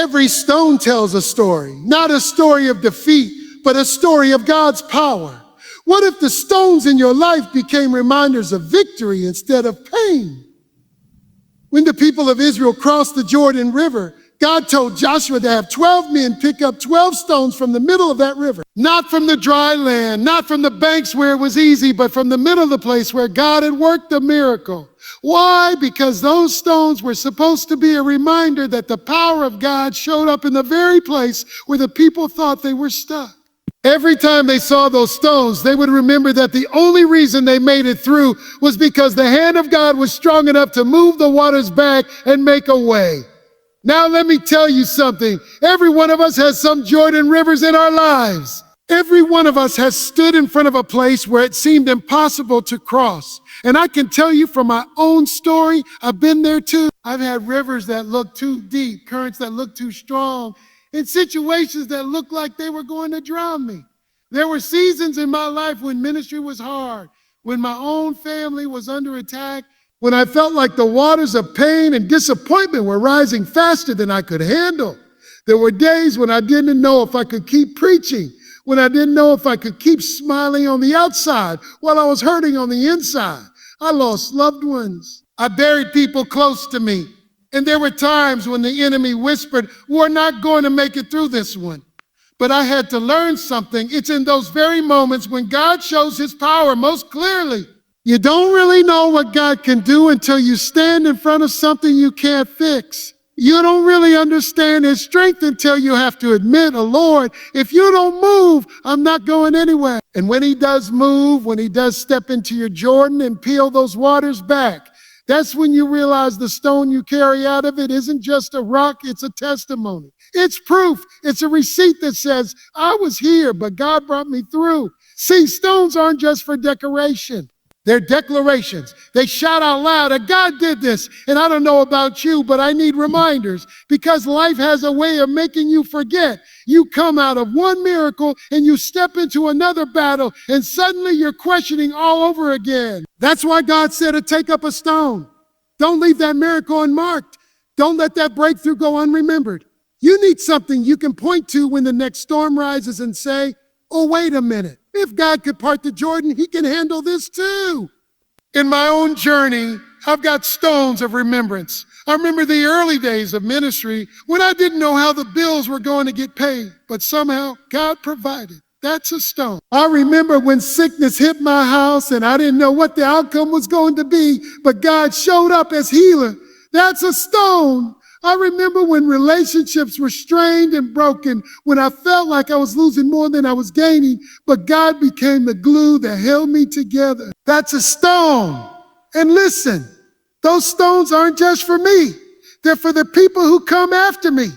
Every stone tells a story, not a story of defeat, but a story of God's power. What if the stones in your life became reminders of victory instead of pain? When the people of Israel crossed the Jordan River, God told Joshua to have 12 men pick up 12 stones from the middle of that river. Not from the dry land, not from the banks where it was easy, but from the middle of the place where God had worked a miracle. Why? Because those stones were supposed to be a reminder that the power of God showed up in the very place where the people thought they were stuck. Every time they saw those stones, they would remember that the only reason they made it through was because the hand of God was strong enough to move the waters back and make a way. Now let me tell you something. Every one of us has some Jordan rivers in our lives. Every one of us has stood in front of a place where it seemed impossible to cross. And I can tell you from my own story, I've been there too. I've had rivers that look too deep, currents that look too strong, and situations that looked like they were going to drown me. There were seasons in my life when ministry was hard, when my own family was under attack, when I felt like the waters of pain and disappointment were rising faster than I could handle. There were days when I didn't know if I could keep preaching, when I didn't know if I could keep smiling on the outside while I was hurting on the inside. I lost loved ones. I buried people close to me. And there were times when the enemy whispered, "We're not going to make it through this one." But I had to learn something. It's in those very moments when God shows his power most clearly. You don't really know what God can do until you stand in front of something you can't fix. You don't really understand his strength until you have to admit, "Oh Lord, if you don't move, I'm not going anywhere." And when he does move, when he does step into your Jordan and peel those waters back, that's when you realize the stone you carry out of it isn't just a rock, it's a testimony. It's proof. It's a receipt that says, I was here, but God brought me through. See, stones aren't just for decoration. They're declarations. They shout out loud that God did this. And I don't know about you, but I need reminders because life has a way of making you forget. You come out of one miracle and you step into another battle and suddenly you're questioning all over again. That's why God said to take up a stone. Don't leave that miracle unmarked. Don't let that breakthrough go unremembered. You need something you can point to when the next storm rises and say, "Oh, wait a minute. If God could part the Jordan, he can handle this too." In my own journey, I've got stones of remembrance. I remember the early days of ministry when I didn't know how the bills were going to get paid, but somehow God provided. That's a stone. I remember when sickness hit my house and I didn't know what the outcome was going to be, but God showed up as healer. That's a stone. I remember when relationships were strained and broken, when I felt like I was losing more than I was gaining, but God became the glue that held me together. That's a stone. And listen, those stones aren't just for me. They're for the people who come after me.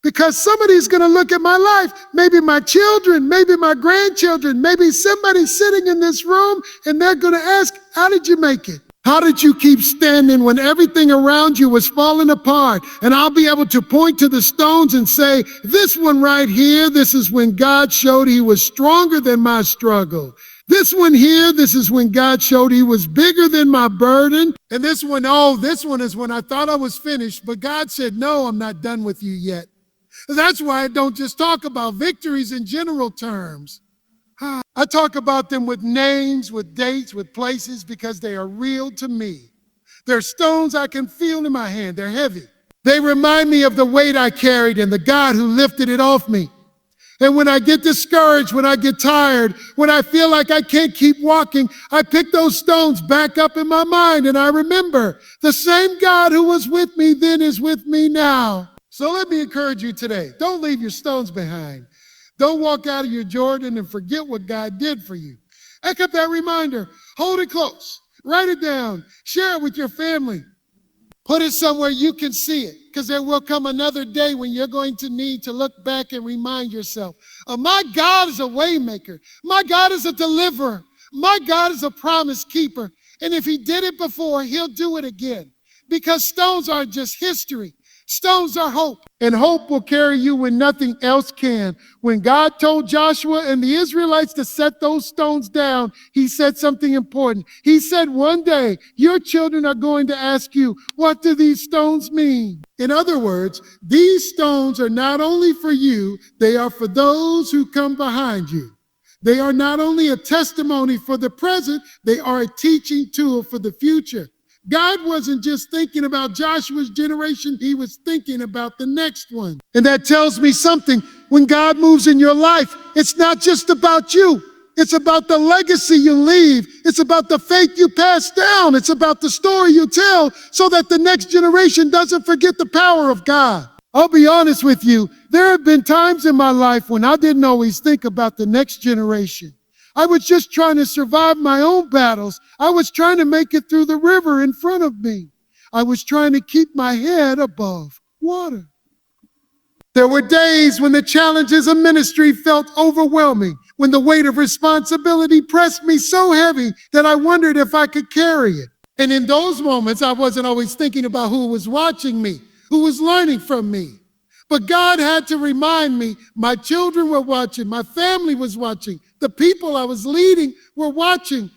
Because somebody's going to look at my life, maybe my children, maybe my grandchildren, maybe somebody sitting in this room, and they're going to ask, "How did you make it? How did you keep standing when everything around you was falling apart?" And I'll be able to point to the stones and say, "This one right here, this is when God showed he was stronger than my struggle. This one here, this is when God showed he was bigger than my burden. And this one, oh, this one is when I thought I was finished, but God said, no, I'm not done with you yet." That's why I don't just talk about victories in general terms. I talk about them with names, with dates, with places, because they are real to me. They're stones I can feel in my hand. They're heavy. They remind me of the weight I carried and the God who lifted it off me. And when I get discouraged, when I get tired, when I feel like I can't keep walking, I pick those stones back up in my mind and I remember the same God who was with me then is with me now. So let me encourage you today. Don't leave your stones behind. Don't walk out of your Jordan and forget what God did for you. Pick up that reminder. Hold it close. Write it down. Share it with your family. Put it somewhere you can see it, because there will come another day when you're going to need to look back and remind yourself, oh, my God is a way maker. My God is a deliverer. My God is a promise keeper. And if he did it before, he'll do it again. Because stones aren't just history. Stones are hope, and hope will carry you when nothing else can. When God told Joshua and the Israelites to set those stones down, he said something important. He said, one day your children are going to ask you, what do these stones mean? In other words, these stones are not only for you, they are for those who come behind you. They are not only a testimony for the present, they are a teaching tool for the future. God wasn't just thinking about Joshua's generation, he was thinking about the next one. And that tells me something. When God moves in your life, it's not just about you. It's about the legacy you leave. It's about the faith you pass down. It's about the story you tell so that the next generation doesn't forget the power of God. I'll be honest with you, there have been times in my life when I didn't always think about the next generation. I was just trying to survive my own battles. I was trying to make it through the river in front of me. I was trying to keep my head above water. There were days when the challenges of ministry felt overwhelming, when the weight of responsibility pressed me so heavy that I wondered if I could carry it. And in those moments, I wasn't always thinking about who was watching me, who was learning from me. But God had to remind me my children were watching, my family was watching, the people I was leading were watching.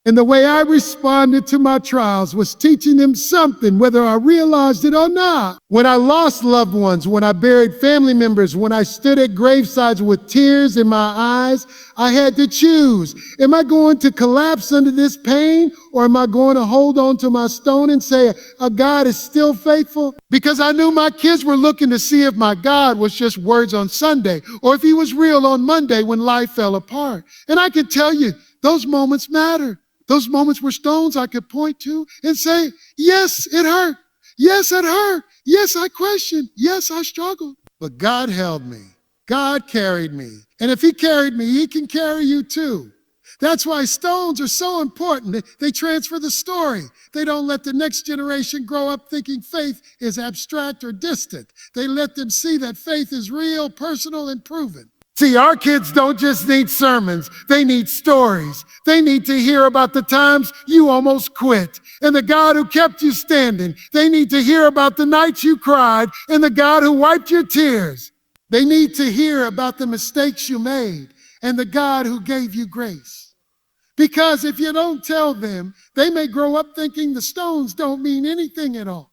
And the way I responded to my trials was teaching them something, whether I realized it or not. When I lost loved ones, when I buried family members, when I stood at gravesides with tears in my eyes, I had to choose. Am I going to collapse under this pain, or am I going to hold on to my stone and say, God is still faithful? Because I knew my kids were looking to see if my God was just words on Sunday, or if he was real on Monday when life fell apart. And I can tell you, those moments matter. Those moments were stones I could point to and say, yes, it hurt. Yes, it hurt. Yes, I questioned. Yes, I struggled. But God held me. God carried me. And if he carried me, he can carry you too. That's why stones are so important. They transfer the story. They don't let the next generation grow up thinking faith is abstract or distant. They let them see that faith is real, personal, and proven. See, our kids don't just need sermons, they need stories. They need to hear about the times you almost quit and the God who kept you standing. They need to hear about the nights you cried and the God who wiped your tears. They need to hear about the mistakes you made and the God who gave you grace. Because if you don't tell them, they may grow up thinking the stones don't mean anything at all.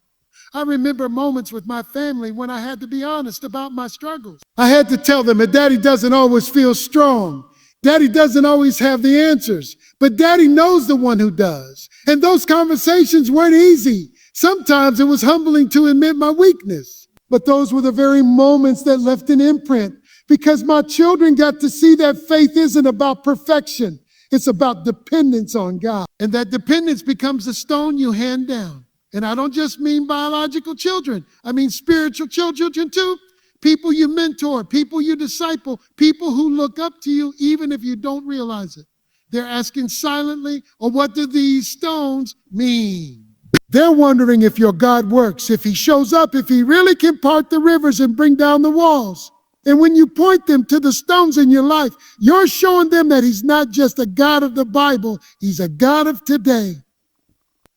I remember moments with my family when I had to be honest about my struggles. I had to tell them that Daddy doesn't always feel strong. Daddy doesn't always have the answers, but Daddy knows the one who does. And those conversations weren't easy. Sometimes it was humbling to admit my weakness, but those were the very moments that left an imprint because my children got to see that faith isn't about perfection. It's about dependence on God. And that dependence becomes a stone you hand down. And I don't just mean biological children. I mean spiritual children too. People you mentor, people you disciple, people who look up to you even if you don't realize it. They're asking silently, or what do these stones mean? They're wondering if your God works, if he shows up, if he really can part the rivers and bring down the walls. And when you point them to the stones in your life, you're showing them that he's not just a God of the Bible, he's a God of today.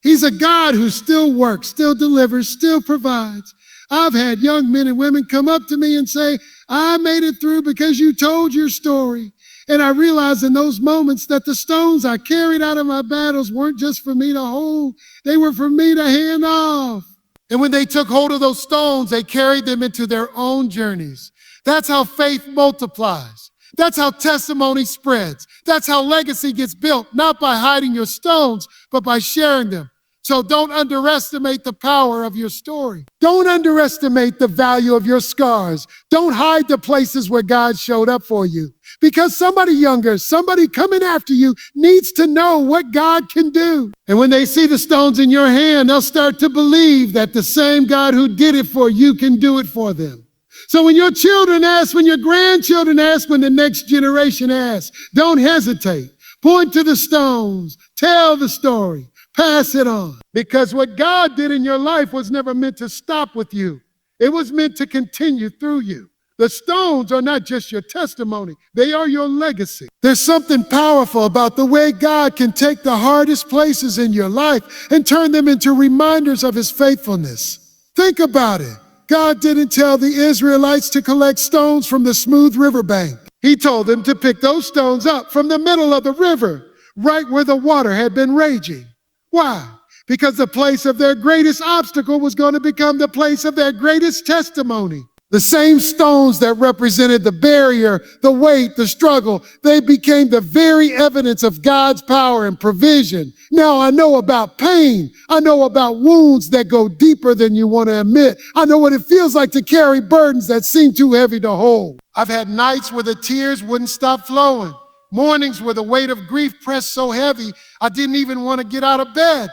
He's a God who still works, still delivers, still provides. I've had young men and women come up to me and say, I made it through because you told your story. And I realized in those moments that the stones I carried out of my battles weren't just for me to hold, they were for me to hand off. And when they took hold of those stones, they carried them into their own journeys. That's how faith multiplies. That's how testimony spreads. That's how legacy gets built, not by hiding your stones, but by sharing them. So don't underestimate the power of your story. Don't underestimate the value of your scars. Don't hide the places where God showed up for you. Because somebody younger, somebody coming after you needs to know what God can do. And when they see the stones in your hand, they'll start to believe that the same God who did it for you can do it for them. So when your children ask, when your grandchildren ask, when the next generation asks, don't hesitate. Point to the stones. Tell the story. Pass it on. Because what God did in your life was never meant to stop with you. It was meant to continue through you. The stones are not just your testimony. They are your legacy. There's something powerful about the way God can take the hardest places in your life and turn them into reminders of his faithfulness. Think about it. God didn't tell the Israelites to collect stones from the smooth riverbank. He told them to pick those stones up from the middle of the river, right where the water had been raging. Why? Because the place of their greatest obstacle was going to become the place of their greatest testimony. The same stones that represented the barrier, the weight, the struggle, they became the very evidence of God's power and provision. Now I know about pain. I know about wounds that go deeper than you want to admit. I know what it feels like to carry burdens that seem too heavy to hold. I've had nights where the tears wouldn't stop flowing. Mornings where the weight of grief pressed so heavy, I didn't even want to get out of bed.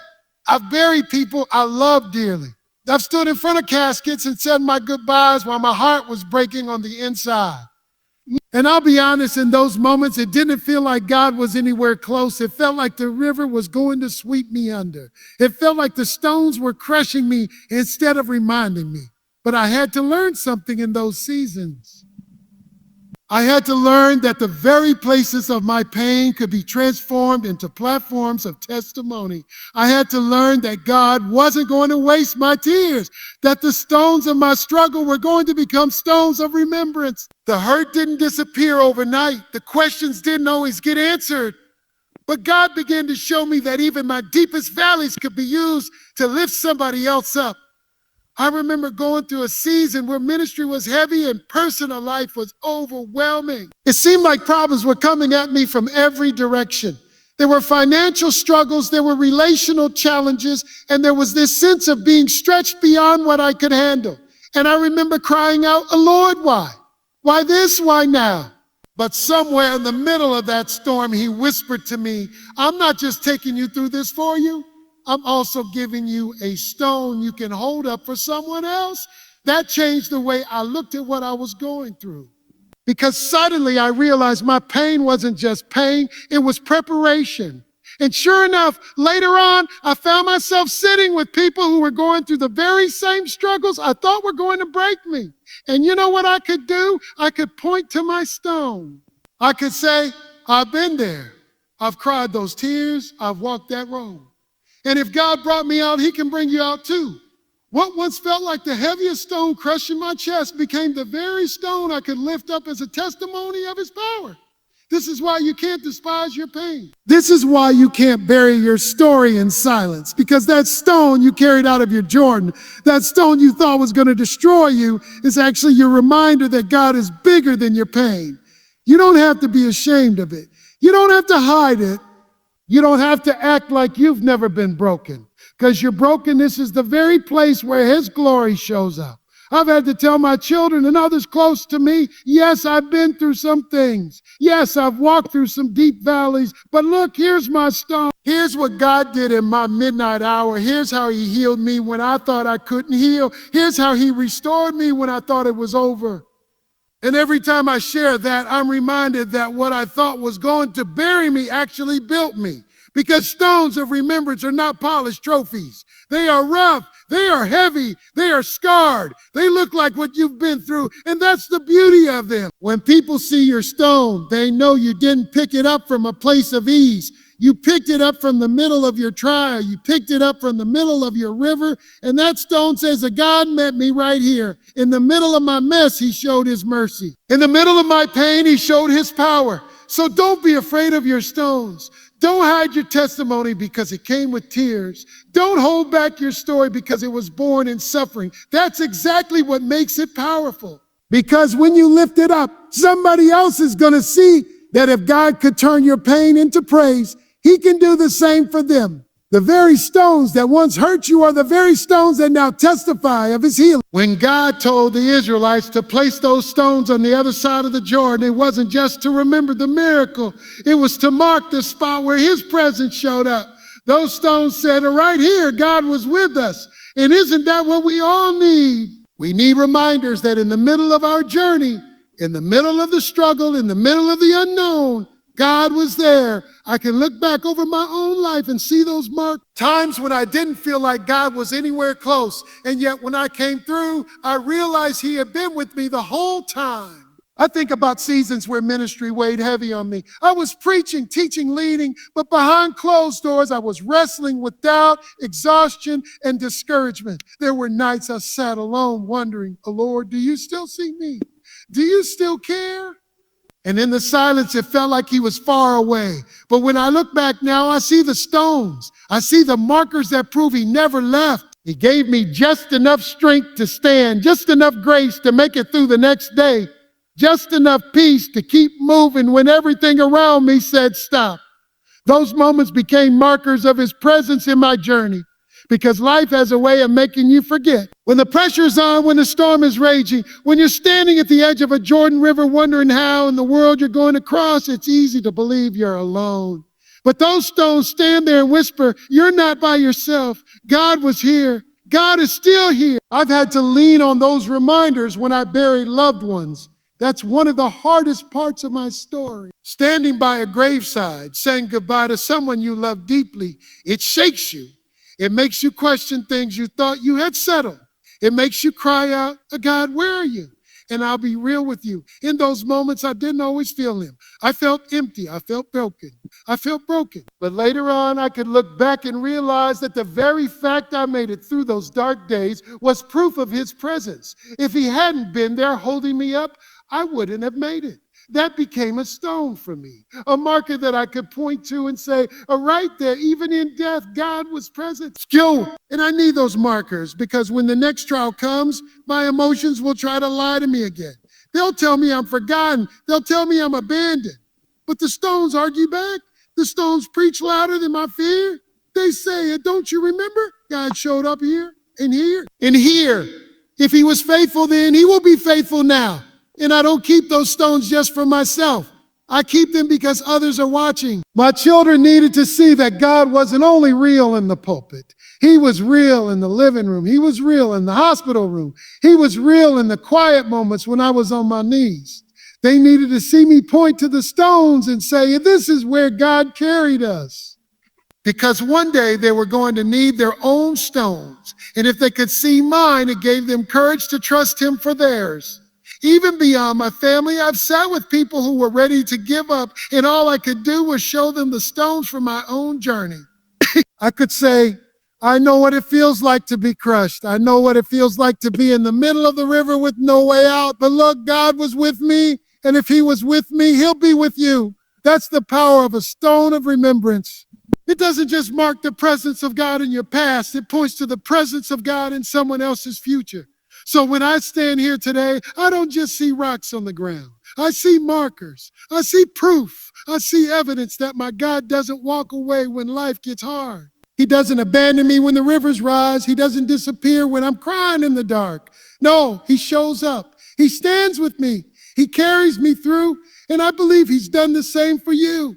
I've buried people I love dearly. I've stood in front of caskets and said my goodbyes while my heart was breaking on the inside. And I'll be honest, in those moments, it didn't feel like God was anywhere close. It felt like the river was going to sweep me under. It felt like the stones were crushing me instead of reminding me. But I had to learn something in those seasons. I had to learn that the very places of my pain could be transformed into platforms of testimony. I had to learn that God wasn't going to waste my tears, that the stones of my struggle were going to become stones of remembrance. The hurt didn't disappear overnight. The questions didn't always get answered. But God began to show me that even my deepest valleys could be used to lift somebody else up. I remember going through a season where ministry was heavy and personal life was overwhelming. It seemed like problems were coming at me from every direction. There were financial struggles, there were relational challenges, and there was this sense of being stretched beyond what I could handle. And I remember crying out, "Oh, Lord, why? Why this? Why now?" But somewhere in the middle of that storm, he whispered to me, "I'm not just taking you through this for you. I'm also giving you a stone you can hold up for someone else." That changed the way I looked at what I was going through. Because suddenly I realized my pain wasn't just pain, it was preparation. And sure enough, later on, I found myself sitting with people who were going through the very same struggles I thought were going to break me. And you know what I could do? I could point to my stone. I could say, "I've been there. I've cried those tears. I've walked that road. And if God brought me out, he can bring you out too." What once felt like the heaviest stone crushing my chest became the very stone I could lift up as a testimony of his power. This is why you can't despise your pain. This is why you can't bury your story in silence, because that stone you carried out of your Jordan, that stone you thought was going to destroy you, is actually your reminder that God is bigger than your pain. You don't have to be ashamed of it. You don't have to hide it. You don't have to act like you've never been broken, because your brokenness is the very place where his glory shows up. I've had to tell my children and others close to me, yes, I've been through some things. Yes, I've walked through some deep valleys, but look, here's my stone. Here's what God did in my midnight hour. Here's how he healed me when I thought I couldn't heal. Here's how he restored me when I thought it was over. And every time I share that, I'm reminded that what I thought was going to bury me actually built me. Because stones of remembrance are not polished trophies. They are rough, they are heavy, they are scarred. They look like what you've been through, and that's the beauty of them. When people see your stone, they know you didn't pick it up from a place of ease. You picked it up from the middle of your trial. You picked it up from the middle of your river. And that stone says that God met me right here. In the middle of my mess, he showed his mercy. In the middle of my pain, he showed his power. So don't be afraid of your stones. Don't hide your testimony because it came with tears. Don't hold back your story because it was born in suffering. That's exactly what makes it powerful. Because when you lift it up, somebody else is going to see that if God could turn your pain into praise, he can do the same for them. The very stones that once hurt you are the very stones that now testify of his healing. When God told the Israelites to place those stones on the other side of the Jordan, it wasn't just to remember the miracle. It was to mark the spot where his presence showed up. Those stones said, right here, God was with us. And isn't that what we all need? We need reminders that in the middle of our journey, in the middle of the struggle, in the middle of the unknown, God was there. I can look back over my own life and see those marks. Times when I didn't feel like God was anywhere close. And yet when I came through, I realized he had been with me the whole time. I think about seasons where ministry weighed heavy on me. I was preaching, teaching, leading, but behind closed doors, I was wrestling with doubt, exhaustion, and discouragement. There were nights I sat alone wondering, "Oh Lord, do you still see me? Do you still care?" And in the silence, it felt like he was far away. But when I look back now, I see the stones. I see the markers that prove he never left. He gave me just enough strength to stand, just enough grace to make it through the next day, just enough peace to keep moving when everything around me said stop. Those moments became markers of his presence in my journey, because life has a way of making you forget. When the pressure's on, when the storm is raging, when you're standing at the edge of a Jordan River wondering how in the world you're going to cross, it's easy to believe you're alone. But those stones stand there and whisper, "You're not by yourself. God was here. God is still here." I've had to lean on those reminders when I buried loved ones. That's one of the hardest parts of my story. Standing by a graveside, saying goodbye to someone you love deeply, it shakes you. It makes you question things you thought you had settled. It makes you cry out, "God, where are you?" And I'll be real with you. In those moments, I didn't always feel him. I felt empty. I felt broken. I felt broken. But later on, I could look back and realize that the very fact I made it through those dark days was proof of his presence. If he hadn't been there holding me up, I wouldn't have made it. That became a stone for me, a marker that I could point to and say, "Oh, right there, even in death, God was present." Skill. And I need those markers, because when the next trial comes, my emotions will try to lie to me again. They'll tell me I'm forgotten. They'll tell me I'm abandoned. But the stones argue back. The stones preach louder than my fear. They say, "Don't you remember? God showed up here and here and here. If he was faithful then, he will be faithful now." And I don't keep those stones just for myself. I keep them because others are watching. My children needed to see that God wasn't only real in the pulpit. He was real in the living room. He was real in the hospital room. He was real in the quiet moments when I was on my knees. They needed to see me point to the stones and say, "This is where God carried us." Because one day they were going to need their own stones. And if they could see mine, it gave them courage to trust him for theirs. Even beyond my family, I've sat with people who were ready to give up, and all I could do was show them the stones from my own journey. I could say, "I know what it feels like to be crushed. I know what it feels like to be in the middle of the river with no way out. But look, God was with me, and if he was with me, he'll be with you." That's the power of a stone of remembrance. It doesn't just mark the presence of God in your past. It points to the presence of God in someone else's future. So when I stand here today, I don't just see rocks on the ground. I see markers. I see proof. I see evidence that my God doesn't walk away when life gets hard. He doesn't abandon me when the rivers rise. He doesn't disappear when I'm crying in the dark. No, he shows up. He stands with me. He carries me through, and I believe he's done the same for you.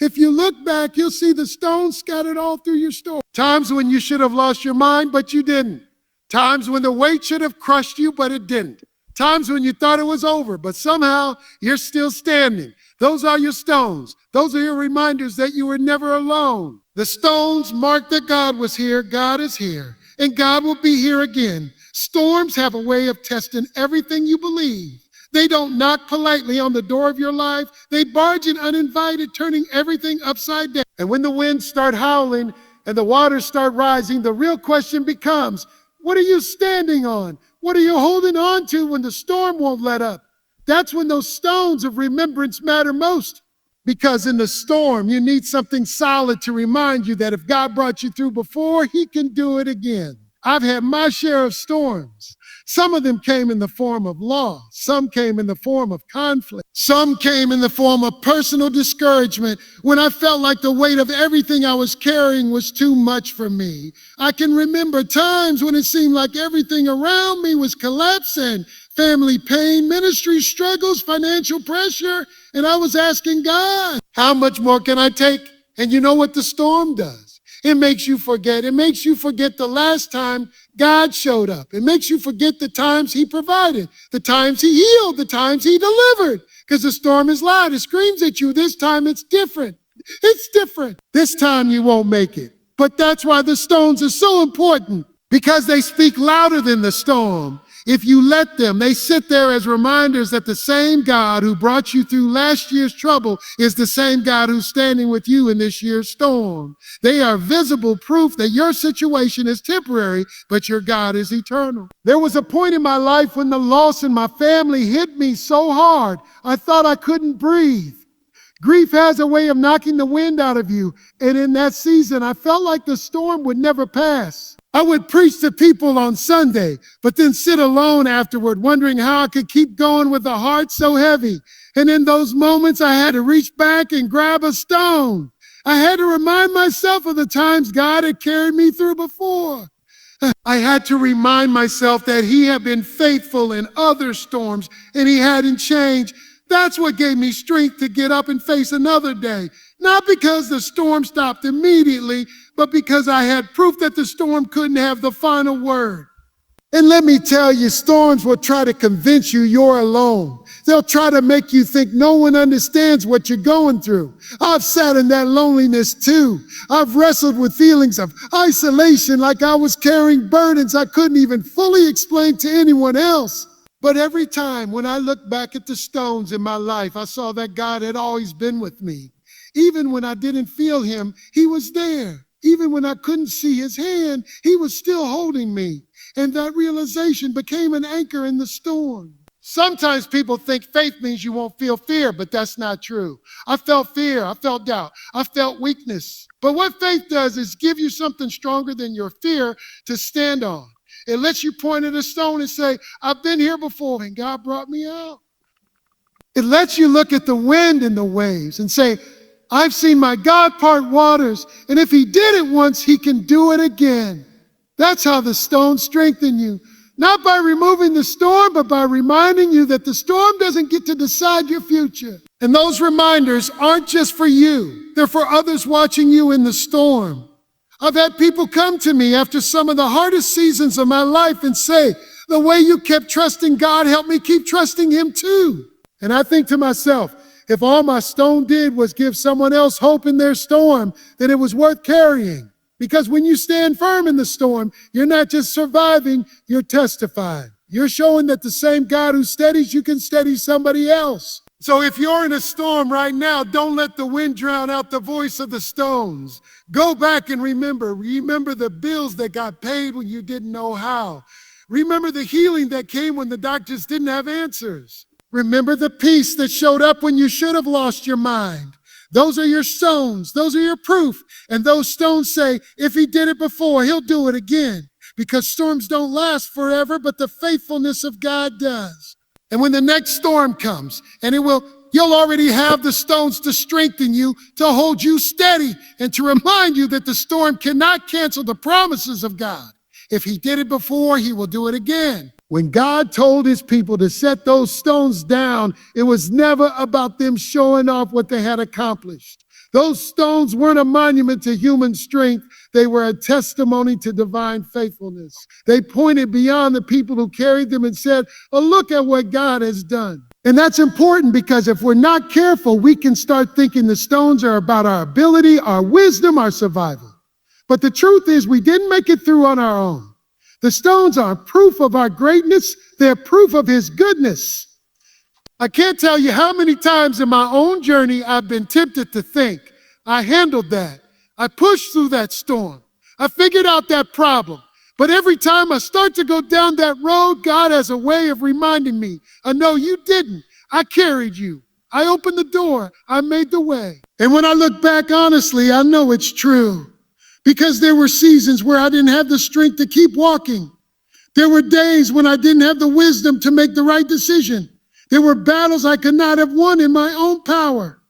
If you look back, you'll see the stones scattered all through your story. Times when you should have lost your mind, but you didn't. Times when the weight should have crushed you, but it didn't. Times when you thought it was over, but somehow you're still standing. Those are your stones. Those are your reminders that you were never alone. The stones mark that God was here, God is here, and God will be here again. Storms have a way of testing everything you believe. They don't knock politely on the door of your life. They barge in uninvited, turning everything upside down. And when the winds start howling and the waters start rising, the real question becomes, what are you standing on? What are you holding on to when the storm won't let up? That's when those stones of remembrance matter most. Because in the storm, you need something solid to remind you that if God brought you through before, he can do it again. I've had my share of storms. Some of them came in the form of loss. Some came in the form of conflict. Some came in the form of personal discouragement when I felt like the weight of everything I was carrying was too much for me. I can remember times when it seemed like everything around me was collapsing. Family pain, ministry struggles, financial pressure. And I was asking God, how much more can I take? And you know what the storm does? It makes you forget. It makes you forget the last time God showed up. It makes you forget the times he provided, the times he healed, the times he delivered. Because the storm is loud. It screams at you. This time it's different. It's different. This time you won't make it. But that's why the stones are so important, because they speak louder than the storm. If you let them, they sit there as reminders that the same God who brought you through last year's trouble is the same God who's standing with you in this year's storm. They are visible proof that your situation is temporary, but your God is eternal. There was a point in my life when the loss in my family hit me so hard, I thought I couldn't breathe. Grief has a way of knocking the wind out of you, and in that season, I felt like the storm would never pass. I would preach to people on Sunday, but then sit alone afterward, wondering how I could keep going with a heart so heavy. And in those moments, I had to reach back and grab a stone. I had to remind myself of the times God had carried me through before. I had to remind myself that He had been faithful in other storms, and He hadn't changed. That's what gave me strength to get up and face another day. Not because the storm stopped immediately, but because I had proof that the storm couldn't have the final word. And let me tell you, storms will try to convince you you're alone. They'll try to make you think no one understands what you're going through. I've sat in that loneliness too. I've wrestled with feelings of isolation, like I was carrying burdens I couldn't even fully explain to anyone else. But every time when I look back at the stones in my life, I saw that God had always been with me. Even when I didn't feel Him, He was there. Even when I couldn't see His hand, He was still holding me. And that realization became an anchor in the storm. Sometimes people think faith means you won't feel fear, but that's not true. I felt fear, I felt doubt, I felt weakness. But what faith does is give you something stronger than your fear to stand on. It lets you point at a stone and say, I've been here before and God brought me out. It lets you look at the wind and the waves and say, I've seen my God part waters, and if He did it once, He can do it again. That's how the stones strengthen you. Not by removing the storm, but by reminding you that the storm doesn't get to decide your future. And those reminders aren't just for you. They're for others watching you in the storm. I've had people come to me after some of the hardest seasons of my life and say, the way you kept trusting God helped me keep trusting Him too. And I think to myself, if all my stone did was give someone else hope in their storm, then it was worth carrying. Because when you stand firm in the storm, you're not just surviving, you're testifying. You're showing that the same God who steadies you can steady somebody else. So if you're in a storm right now, don't let the wind drown out the voice of the stones. Go back and remember the bills that got paid when you didn't know how. Remember the healing that came when the doctors didn't have answers. Remember the peace that showed up when you should have lost your mind. Those are your stones. Those are your proof. And those stones say, if He did it before, He'll do it again. Because storms don't last forever, but the faithfulness of God does. And when the next storm comes, and you'll already have the stones to strengthen you, to hold you steady, and to remind you that the storm cannot cancel the promises of God. If He did it before, He will do it again. When God told His people to set those stones down, it was never about them showing off what they had accomplished. Those stones weren't a monument to human strength. They were a testimony to divine faithfulness. They pointed beyond the people who carried them and said, oh, look at what God has done. And that's important because if we're not careful, we can start thinking the stones are about our ability, our wisdom, our survival. But the truth is we didn't make it through on our own. The stones are proof of our greatness. They're proof of His goodness. I can't tell you how many times in my own journey I've been tempted to think, I handled that. I pushed through that storm. I figured out that problem. But every time I start to go down that road, God has a way of reminding me, no, you didn't. I carried you. I opened the door. I made the way. And when I look back honestly, I know it's true. Because there were seasons where I didn't have the strength to keep walking. There were days when I didn't have the wisdom to make the right decision. There were battles I could not have won in my own power.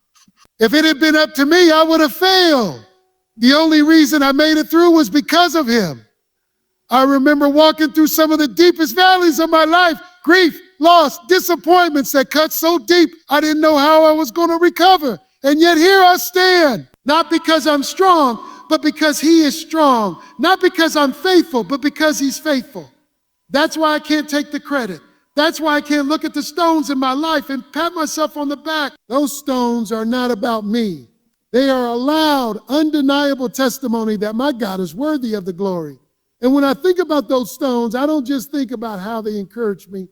If it had been up to me, I would have failed. The only reason I made it through was because of Him. I remember walking through some of the deepest valleys of my life, grief, loss, disappointments that cut so deep I didn't know how I was going to recover. And yet here I stand, not because I'm strong, but because He is strong. Not because I'm faithful, but because He's faithful. That's why I can't take the credit. That's why I can't look at the stones in my life and pat myself on the back. Those stones are not about me. They are a loud, undeniable testimony that my God is worthy of the glory. And when I think about those stones, I don't just think about how they encourage me.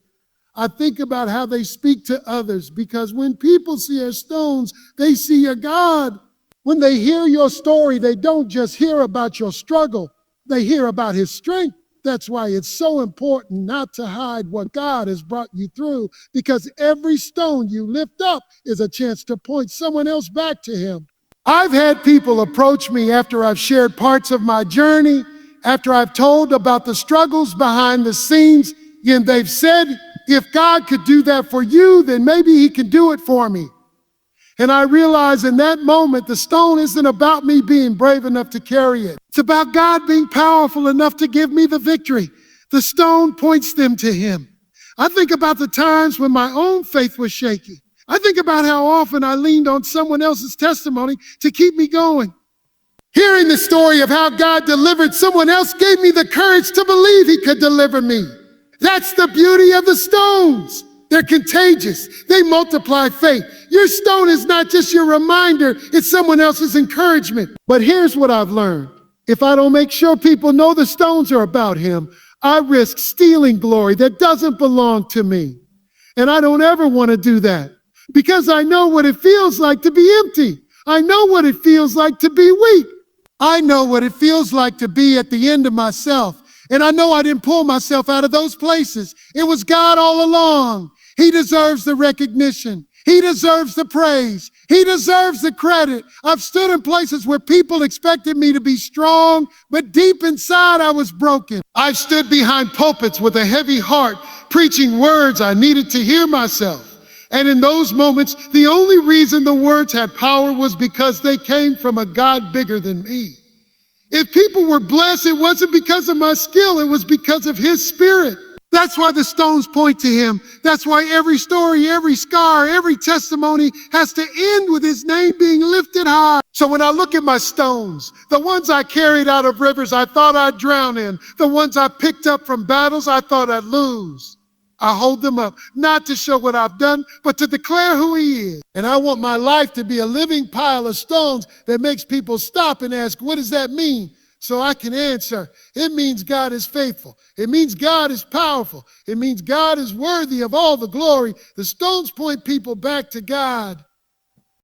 I think about how they speak to others, because when people see our stones, they see a God. When they hear your story, they don't just hear about your struggle, they hear about his strength. That's why it's so important not to hide what God has brought you through, because every stone you lift up is a chance to point someone else back to him. I've had people approach me after I've shared parts of my journey, after I've told about the struggles behind the scenes, and they've said, if God could do that for you, then maybe he can do it for me. And I realize in that moment, the stone isn't about me being brave enough to carry it. It's about God being powerful enough to give me the victory. The stone points them to him. I think about the times when my own faith was shaky. I think about how often I leaned on someone else's testimony to keep me going. Hearing the story of how God delivered someone else gave me the courage to believe he could deliver me. That's the beauty of the stones. They're contagious. They multiply faith. Your stone is not just your reminder, it's someone else's encouragement. But here's what I've learned. If I don't make sure people know the stones are about him, I risk stealing glory that doesn't belong to me. And I don't ever want to do that, because I know what it feels like to be empty. I know what it feels like to be weak. I know what it feels like to be at the end of myself. And I know I didn't pull myself out of those places. It was God all along. He deserves the recognition. He deserves the praise. He deserves the credit. I've stood in places where people expected me to be strong, but deep inside I was broken. I've stood behind pulpits with a heavy heart, preaching words I needed to hear myself. And in those moments, the only reason the words had power was because they came from a God bigger than me. If people were blessed, it wasn't because of my skill, it was because of his spirit. That's why the stones point to him. That's why every story, every scar, every testimony has to end with his name being lifted high. So when I look at my stones, the ones I carried out of rivers I thought I'd drown in, the ones I picked up from battles I thought I'd lose, I hold them up, not to show what I've done, but to declare who he is. And I want my life to be a living pile of stones that makes people stop and ask, what does that mean? So I can answer, it means God is faithful. It means God is powerful. It means God is worthy of all the glory. The stones point people back to God.